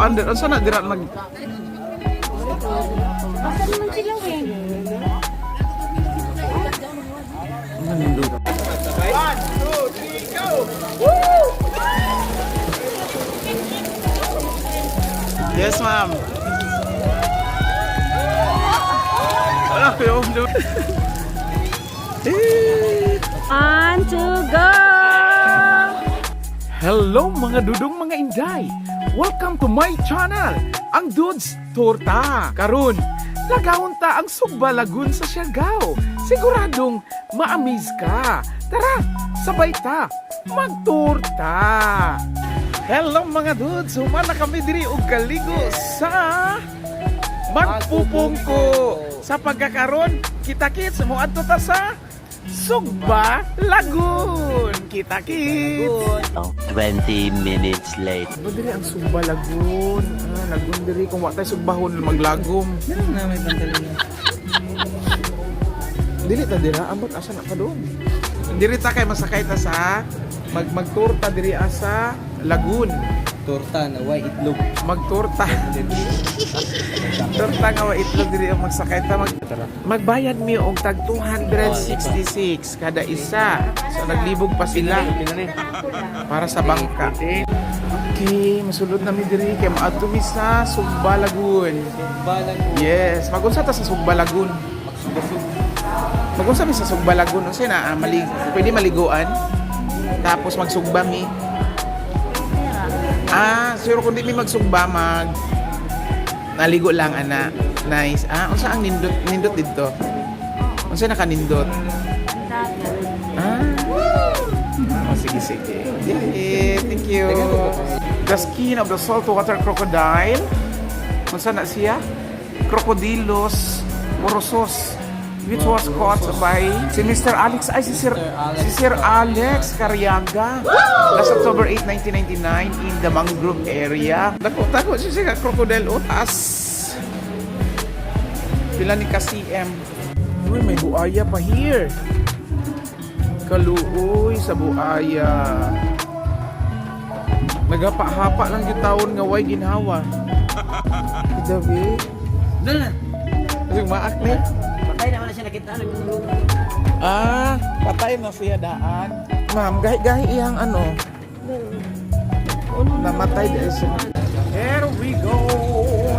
200. Ano sana dira nag... Basta naman sila eh. Nandun. Yes, ma'am. Wala ko yung... On to go! Hello mga dudong mga inday! Welcome to my channel, ang Dudes Torta. Karon, lagawon ta ang Sugba Lagoon sa Siargao. Siguradong ma-amaze ka. Tara, sabay ta, magtorta. Hello mga dudes, humana kami diri og kaligo sa Magpupungko. Sa pagkakaron, kita-kits mo adto ta sa Sugba Lagoon. Kita-kits. 20 minutes late. Ba diri ang Sugba Lagoon? Lagoon diri kung wa tay sugbahon maglagom. Na may pantalon. Dili ta dira ambot asa na pa doon. Diri ta kay masakay ta sa magturta diri asa Lagoon. Torta na way itlog. Magturta. Torta nga wa itlog diri ang magsakay ta magbayad mi og tag 266 kada isa. So naglibog pa sila para sa bangka. Okay, masulod na mi diri kay maadto mi sa Sugba Lagoon. Balang Yes, magunsa ta sa Sugba Lagoon. Magunsa mi sa Sugba Lagoon, unsay na pwede maliguan. Tapos magsugba mi. Sure kung di mi magsugba naligo lang ana. Nice. Unsa ang nindot dito? Unsa nakanindot? Sige. Yeah, thank you. The skin of the saltwater crocodile. Unsa na siya? Crocodilus morosus, which was caught by si Mr. Alex, si Sir Alex Cariaga last October 8, 1999 in the mangrove area. Dako siya crocodile utas. Pila ni ka CM. Uy, may buaya pa here. Kaluoy sa buaya. Nagapa-hapa lang yung taon nga way ginhawa. David. Doon na. Kasi maak ni. Patay naman na siya nakita. Patay na siya daan. Ma'am, gahi-gahi iyang ano. Namatay dahil siya. Here we go.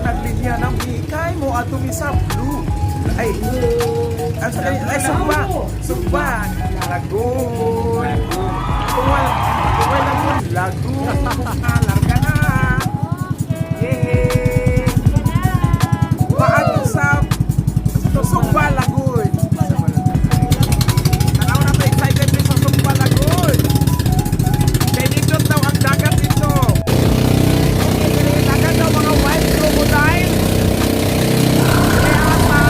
Naglinya ng bikay mo at sa blue. Ay, Sugba Lagoon. Kuwal Lagoon. Larga na. Yay! Paano sa Sugba Lagoon? Tanaw na pa excited din sa Sugba Lagoon. Kaya dito daw ang dagat dito. Dagat daw mga wild crocodile. Kaya pa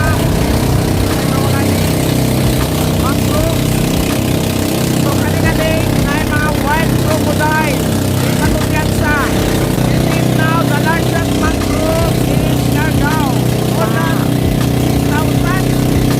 mangrove. So kanina din ay mga wild crocodile. Sa kumpiyansa. It is now the largest mangrove in Siargao. More than 6,000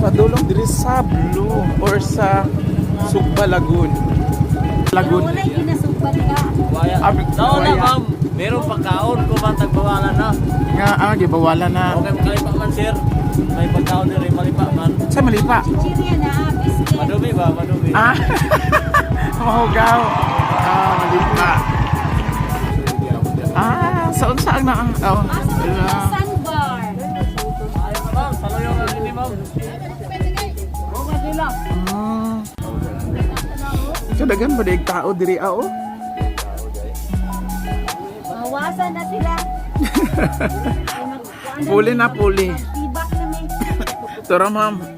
padulong diri sa Blue or sa Sugba Lagoon. Lagoon. Wala ginasugbat ka. Nauna ma'am, meron pagkaon ko man tagbawalan na. Nga gibawalan na. Okay, makalipa man sir. May pagkaon din rin, malipa man. Sa Malipa. Chichirya na, biscuit. Madumi ba? Madumi. Ah. Mahugaw. Malipa. Saan na? Oh. Sandbar. Ayos ma'am, saluyong ang ini ma'am. Kadagan ba daig tao diri oh? Mawasan na sila. Puli na puli. Tibak na may. Tara ma'am. Huwag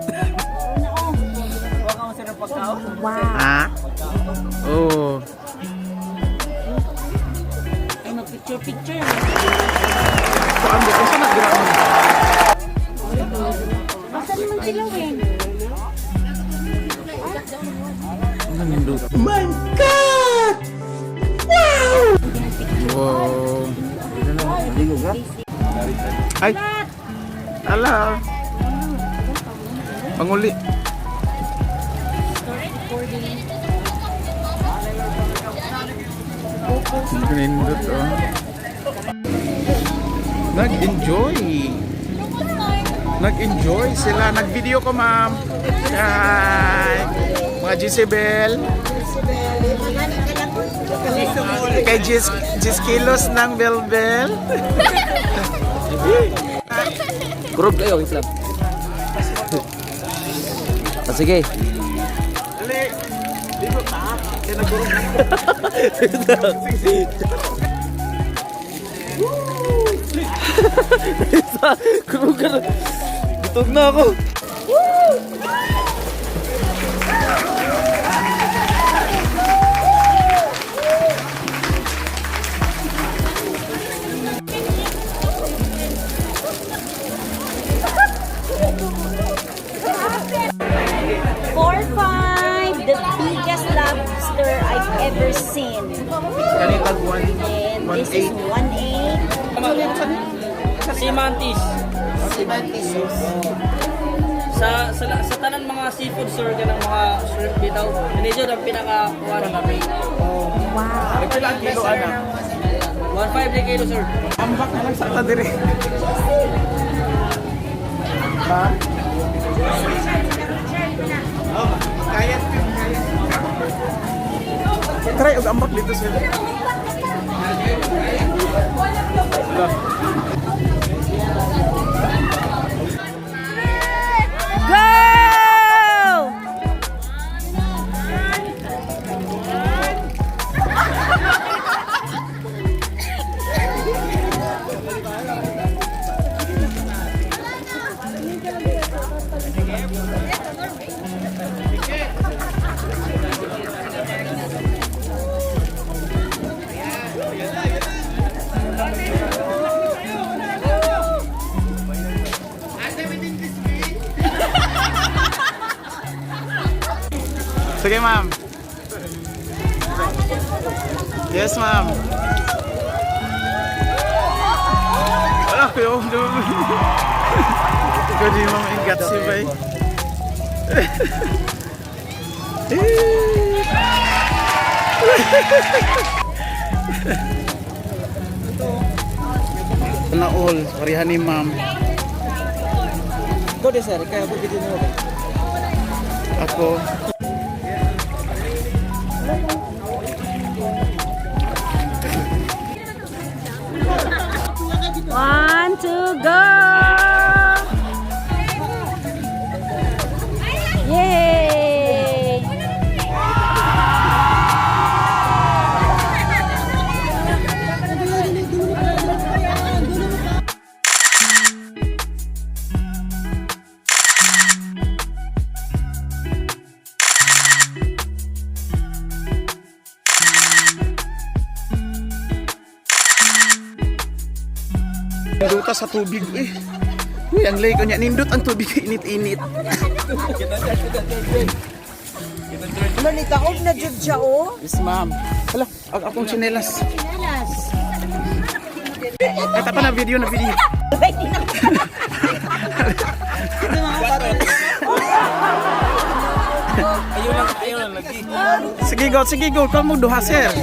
ka sir ng pagkaon. Wow. Ha? Oh. Ay, mag-picture. Saan ba? Saan nagira mo? Asan naman sila, Wen? My God! Wow! Ay! Ala! Panguli! Nindot oh. Nag-enjoy! Nag-enjoy sila. Nag-video ko ma'am. Hi! Mga Jezebel. Kay Jis Kilos ng Belbel. Kurog kayo, Islam. Sige. Dali! Dito ta. Kaya nagurog na. Kurog ka na. Butog na ako. $4.5, the biggest lobster I've ever seen. Kanitag And this is 1.8. Si Mantis. Sa tanan mga seafood sir ganang mga shrimp bitaw. Ini jud ang pinaka-kuha na kami. Wow. Nagpila ang kilo ana. 1.5 na kilo sir. Ambak na lang sa ta dire. Ha? Kaya. Try og ambak dito sir. Go! Sige ma'am. Yes ma'am. Wala ko yun. Ikaw di mo maingat si Bay. Na all, parihan ni ma'am. Ito de sir, kaya ko dito mo. Ako. One, two, go! Yay! Ninduta sa tubig eh. Uy, ang lay ko niya. Nindot ang tubig. Init-init. Manitaog na jud siya, oh. Yes, ma'am. Hala, akong chinelas. Chinelas. Ito pa na video. Ay, di na. lagi. Sige go, kamu duha sir.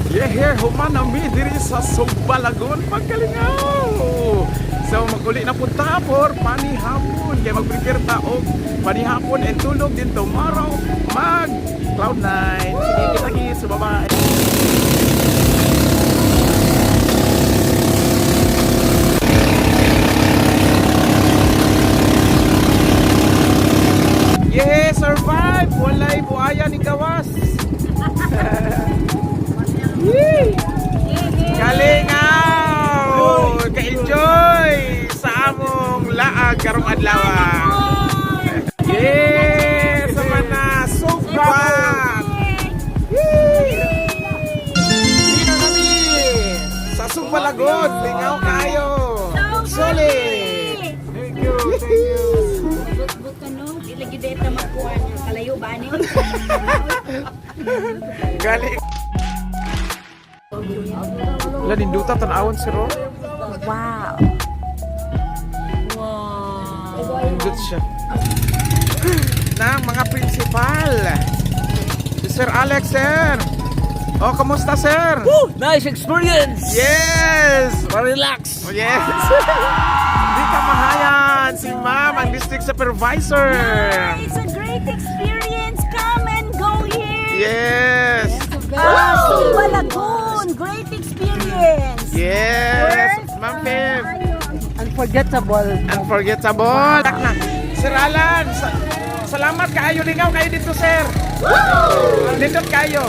Yeah, here human nami diri sa Sugbalagon Pagkalingaw. So maguli na punta for panihapon kay mag-prepare ta og panihapon and tulog din tomorrow mag Cloud9. Sige kita sa baba. Yeah, survive! Walay buhaya ni Gawas! Kalingaw! Ka-enjoy sa among laag karong adlaw! Yeah! Sama na! Sugbang! Dito kami! Sa Sugbalagon! Lingaw kayo! Solid! Thank you! Lagi dito magkuha niya. Kalayo ba niyo? Galing. Wala ninduta tanawon si Ron. Wow. Wow. Nindut siya. Na mga principal. Si Sir Alex, sir. Oh, kamusta, sir? Woo! Nice experience! Yes! Relax! Oh, yes! Di ka mahayan si Ma'am, ang district supervisor. It's a great experience. Come and go here. Yes! Sugbalagon. Great experience. Yes! Ma'am Kim. Unforgettable. Unforgettable. Sir Alan, salamat kayo. Lingaw kayo dito, sir. Lindot kayo.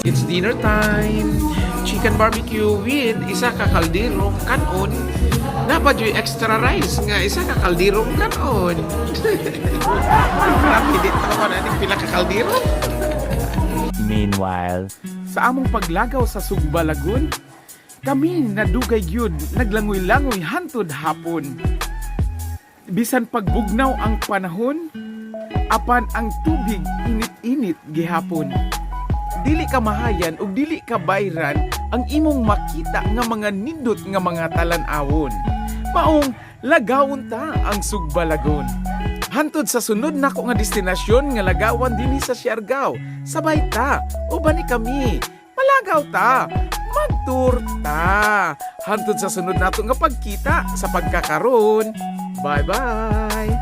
It's dinner time. Chicken barbecue with isa ka kalderong kanon. Dapat yung extra rice nga isa ka kalderong kanon. Grabe dito naman aning pila ka kaldero. Meanwhile, Sa among paglagaw sa Sugbalagon, kami nadugay gyud naglangoy-langoy hantud hapon. Bisan pagbugnaw ang panahon, apan ang tubig init-init gihapon. Dili ka mahayan ug dili ka bayran ang imong makita nga mga nindot nga mga talan-awon. Maong lagawon ta ang Sugbalagon. Hantod sa sunod nako nga destinasyon nga lagawan dinhi sa Siargao. Sabay ta, uban ni kami. Malagaw ta, magtour ta. Hantod sa sunod nato nga pagkita sa pagkakaron. Bye-bye.